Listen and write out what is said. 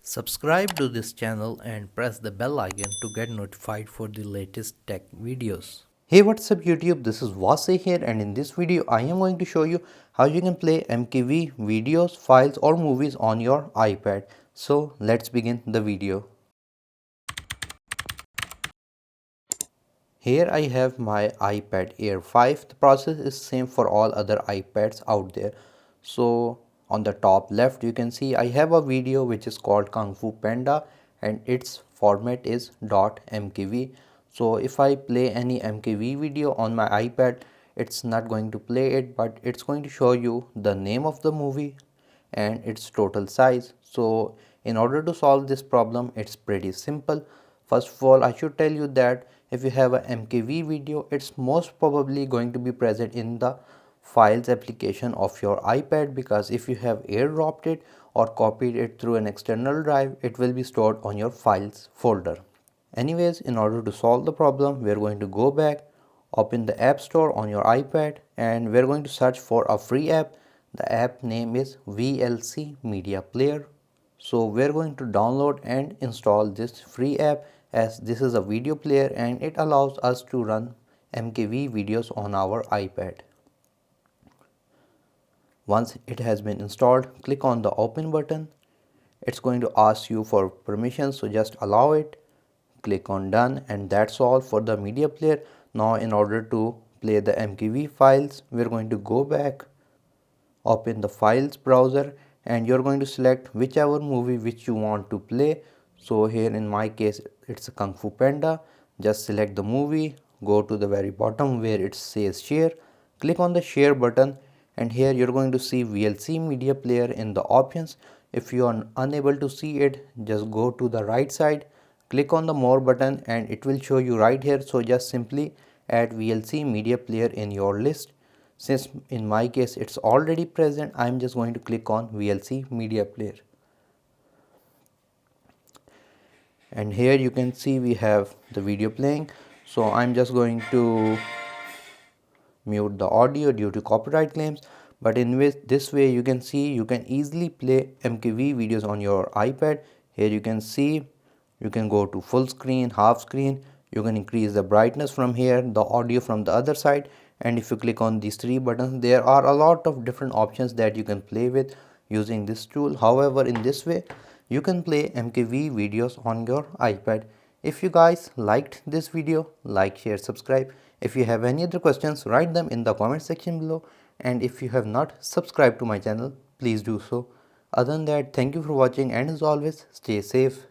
Subscribe to this channel and press the bell icon to get notified for the latest tech videos. Hey, what's up YouTube? This is Wasay here, and in this video I am going to show you how you can play MKV videos, files or movies on your iPad. So let's begin the video. Here I have my iPad Air 5. The process is same for all other iPads out there. So on the top left you can see I have a video which is called Kung Fu Panda and its format is .mkv. So if I play any MKV video on my iPad, it's not going to play it, but it's going to show you the name of the movie and its total size. So in order to solve this problem, it's pretty simple. First of all, I should tell you that if you have a MKV video, it's most probably going to be present in the files application of your iPad, because if you have airdropped it or copied it through an external drive, it will be stored on your files folder. Anyways, in order to solve the problem, we're going to go back, open the App Store on your iPad, and we're going to search for a free app. The app name is VLC Media Player. So we're going to download and install this free app, as this is a video player and it allows us to run MKV videos on our iPad. Once it has been installed, click on the open button. It's going to ask you for permission, so just allow it. Click on done, and that's all for the media player. Now in order to play the MKV files, we're going to go back, open the files browser, and you're going to select whichever movie which you want to play. So here in my case it's a Kung Fu Panda. Just select the movie, go to the very bottom where it says share, click on the share button, and here you're going to see VLC media player in the options. If you are unable to see it, just go to the right side, click on the more button, and it will show you right here. So just simply add VLC media player in your list. Since in my case it's already present, I'm just going to click on VLC media player. And here you can see we have the video playing. So I'm just going to mute the audio due to copyright claims, but in this way you can see you can easily play MKV videos on your iPad. Here you can see you can go to full screen, half screen, you can increase the brightness from here, the audio from the other side, and if you click on these three buttons, there are a lot of different options that you can play with using this tool. However, in this way you can play MKV videos on your iPad. If you guys liked this video, like, share, subscribe. If you have any other questions, write them in the comment section below, and if you have not subscribed to my channel, please do so. Other than that, thank you for watching, and as always, stay safe.